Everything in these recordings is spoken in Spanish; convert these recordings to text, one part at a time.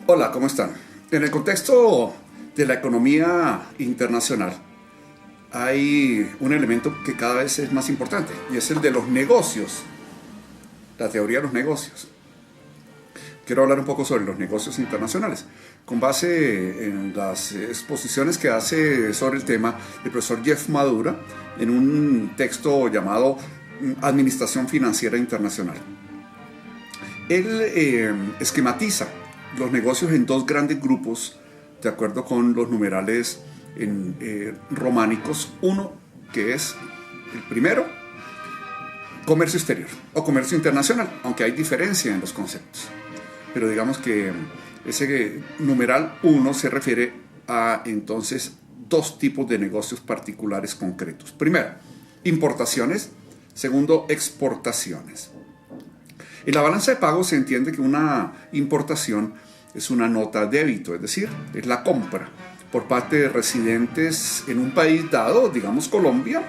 Hola, ¿cómo están? En el contexto de la economía internacional hay un elemento que cada vez es más importante y es el de los negocios, la teoría de los negocios. Quiero hablar un poco sobre los negocios internacionales, con base en las exposiciones que hace sobre el tema el profesor Jeff Madura en un texto llamado Administración Financiera Internacional. Él esquematiza los negocios en dos grandes grupos, de acuerdo con los numerales románicos. Uno, que es el primero, comercio exterior o comercio internacional, aunque hay diferencia en los conceptos. Pero digamos que ese numeral 1 se refiere a entonces dos tipos de negocios particulares concretos. Primero, importaciones. Segundo, exportaciones. En la balanza de pagos se entiende que una importación es una nota débito, es decir, es la compra por parte de residentes en un país dado, digamos Colombia,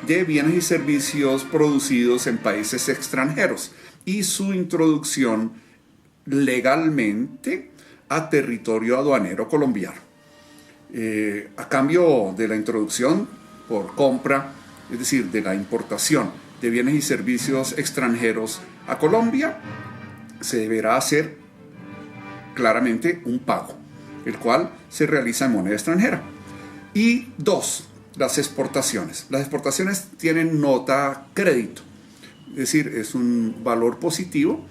de bienes y servicios producidos en países extranjeros y su introducción legalmente a territorio aduanero colombiano. A cambio de la introducción por compra, es decir, de la importación de bienes y servicios extranjeros a Colombia, se deberá hacer claramente un pago, el cual se realiza en moneda extranjera. Y dos, las exportaciones. Las exportaciones tienen nota crédito, es decir, es un valor positivo,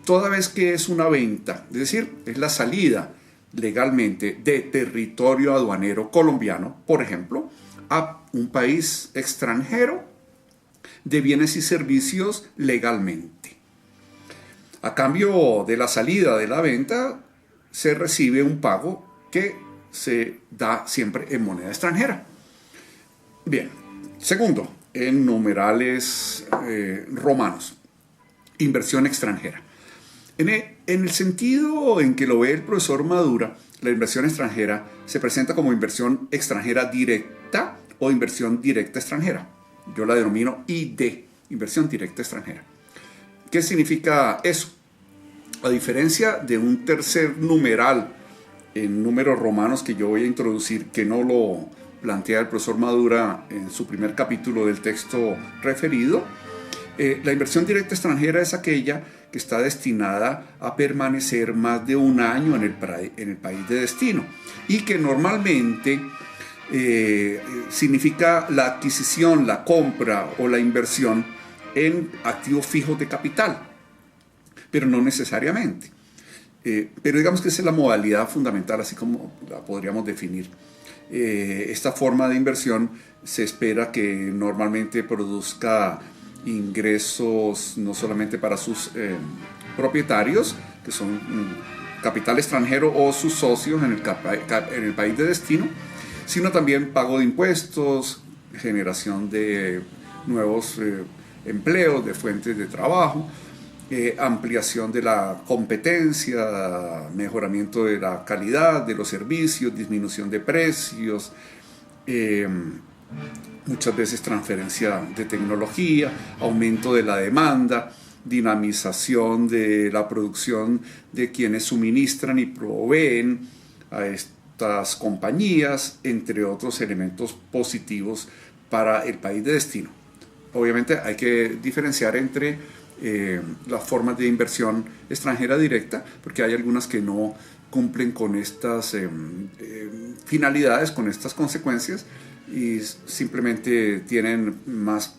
toda vez que es una venta, es decir, es la salida legalmente de territorio aduanero colombiano, por ejemplo, a un país extranjero de bienes y servicios legalmente. A cambio de la salida de la venta, se recibe un pago que se da siempre en moneda extranjera. Bien, segundo, en numerales romanos, inversión extranjera. En el sentido en que lo ve el profesor Madura, la inversión extranjera se presenta como inversión extranjera directa o inversión directa extranjera. Yo la denomino ID, inversión directa extranjera. ¿Qué significa eso? A diferencia de un tercer numeral en números romanos que yo voy a introducir, que no lo plantea el profesor Madura en su primer capítulo del texto referido, la inversión directa extranjera es aquella que está destinada a permanecer más de un año en el país de destino y que normalmente significa la adquisición, la compra o la inversión en activos fijos de capital, pero no necesariamente. Pero digamos que esa es la modalidad fundamental, así como la podríamos definir. Esta forma de inversión se espera que normalmente produzca ingresos no solamente para sus propietarios, que son capital extranjero o sus socios en el país de destino, sino también pago de impuestos, generación de nuevos empleos, de fuentes de trabajo, ampliación de la competencia, mejoramiento de la calidad de los servicios, disminución de precios, muchas veces transferencia de tecnología, aumento de la demanda, dinamización de la producción de quienes suministran y proveen a estas compañías, entre otros elementos positivos para el país de destino. Obviamente hay que diferenciar entre las formas de inversión extranjera directa, porque hay algunas que no cumplen con estas finalidades, con estas consecuencias, y simplemente tienen más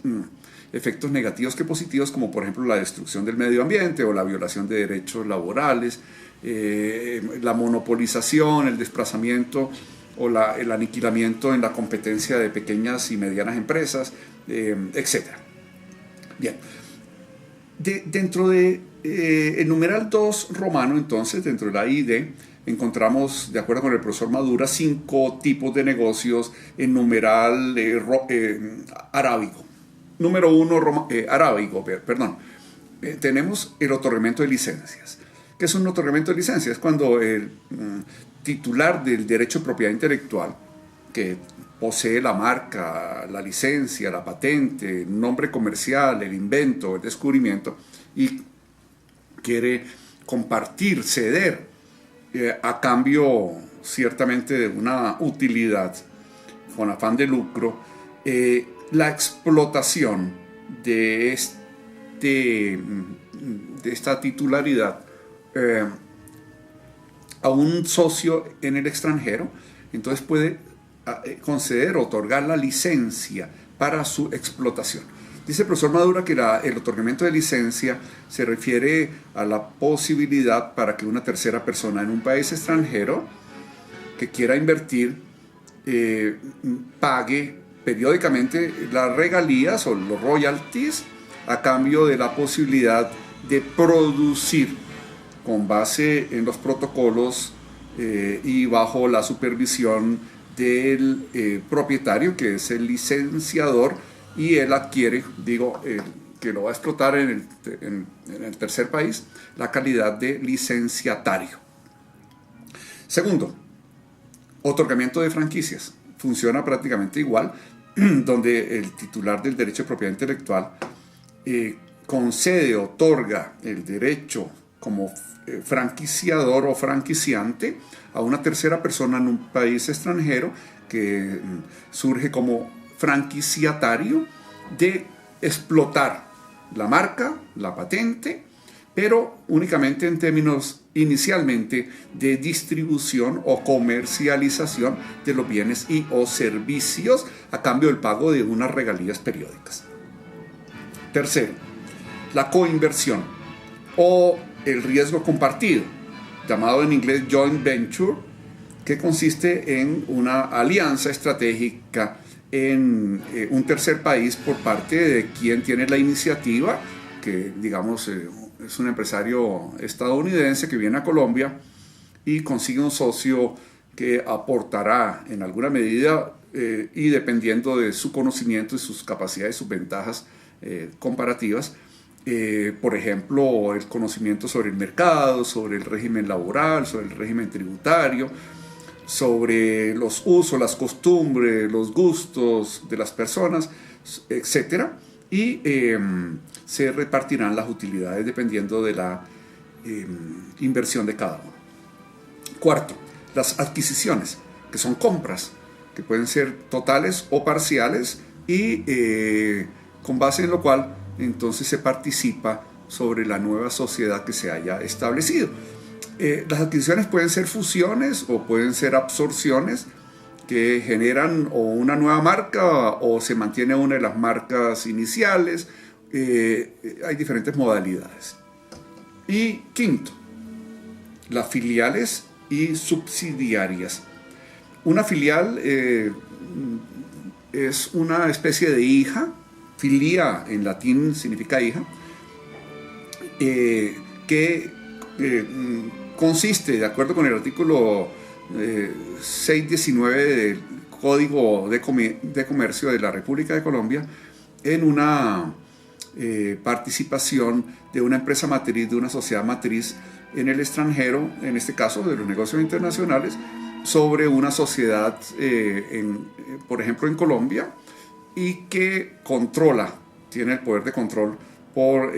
efectos negativos que positivos, como por ejemplo la destrucción del medio ambiente o la violación de derechos laborales, la monopolización, el desplazamiento o el aniquilamiento en la competencia de pequeñas y medianas empresas, etc. Bien, dentro de el numeral 2 romano, entonces, dentro de la ID, encontramos, de acuerdo con el profesor Madura, 5 tipos de negocios en numeral arábigo. Número 1, arábigo, perdón. Tenemos el otorgamiento de licencias. ¿Qué es un otorgamiento de licencias? Es cuando el titular del derecho de propiedad intelectual, que posee la marca, la licencia, la patente, el nombre comercial, el invento, el descubrimiento, y quiere compartir, ceder a cambio ciertamente de una utilidad con afán de lucro, la explotación de, de esta titularidad a un socio en el extranjero. Entonces puede conceder, otorgar la licencia para su explotación. Dice el profesor Madura que el otorgamiento de licencia se refiere a la posibilidad para que una tercera persona en un país extranjero que quiera invertir pague periódicamente las regalías o los royalties a cambio de la posibilidad de producir con base en los protocolos y bajo la supervisión del propietario, que es el licenciador, y él adquiere, que lo va a explotar en el tercer país, la calidad de licenciatario. Segundo, otorgamiento de franquicias. Funciona prácticamente igual, donde el titular del derecho de propiedad intelectual concede, otorga el derecho como franquiciador o franquiciante a una tercera persona en un país extranjero que surge como franquiciatario de explotar la marca, la patente, pero únicamente en términos inicialmente de distribución o comercialización de los bienes y o servicios a cambio del pago de unas regalías periódicas. Tercero, la coinversión o el riesgo compartido, llamado en inglés joint venture, que consiste en una alianza estratégica en un tercer país por parte de quien tiene la iniciativa, que digamos es un empresario estadounidense que viene a Colombia y consigue un socio que aportará en alguna medida y dependiendo de su conocimiento y sus capacidades y sus ventajas comparativas, por ejemplo, el conocimiento sobre el mercado, sobre el régimen laboral, sobre el régimen tributario, sobre los usos, las costumbres, los gustos de las personas, etc. Y se repartirán las utilidades dependiendo de la inversión de cada uno. Cuarto, las adquisiciones, que son compras, que pueden ser totales o parciales y con base en lo cual entonces se participa sobre la nueva sociedad que se haya establecido. Las adquisiciones pueden ser fusiones o pueden ser absorciones que generan o una nueva marca o se mantiene una de las marcas iniciales. Hay diferentes modalidades. Y quinto, las filiales y subsidiarias. Una filial es una especie de hija, filia en latín significa hija, que consiste, de acuerdo con el artículo 619 del Código de Comercio de la República de Colombia, en una participación de una empresa matriz, de una sociedad matriz en el extranjero, en este caso de los negocios internacionales, sobre una sociedad, por ejemplo en Colombia, y que tiene el poder de control por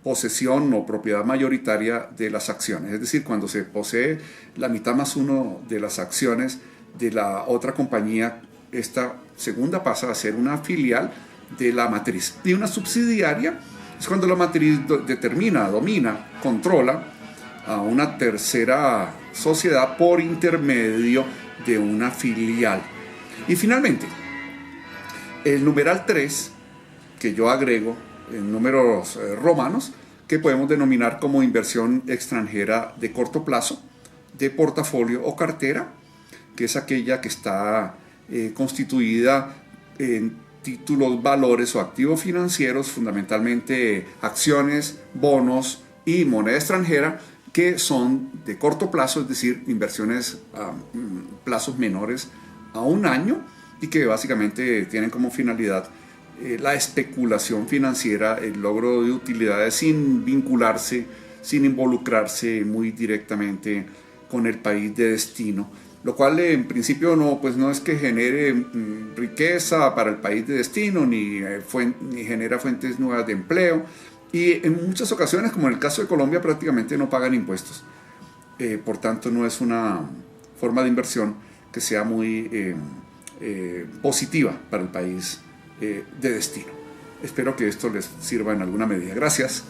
posesión o propiedad mayoritaria de las acciones. Es decir, cuando se posee la mitad más uno de las acciones de la otra compañía, esta segunda pasa a ser una filial de la matriz. Y una subsidiaria es cuando la matriz domina, controla a una tercera sociedad por intermedio de una filial. Y finalmente, el numeral 3, que yo agrego en números romanos, que podemos denominar como inversión extranjera de corto plazo, de portafolio o cartera, que es aquella que está constituida en títulos, valores o activos financieros, fundamentalmente acciones, bonos y moneda extranjera, que son de corto plazo, es decir, inversiones a plazos menores a un año y que básicamente tienen como finalidad la especulación financiera, el logro de utilidades sin vincularse, sin involucrarse muy directamente con el país de destino, lo cual en principio no es que genere riqueza para el país de destino ni genera fuentes nuevas de empleo, Y en muchas ocasiones, como en el caso de Colombia, prácticamente no pagan impuestos. Por tanto, no es una forma de inversión que sea muy positiva para el país de destino. Espero que esto les sirva en alguna medida. Gracias.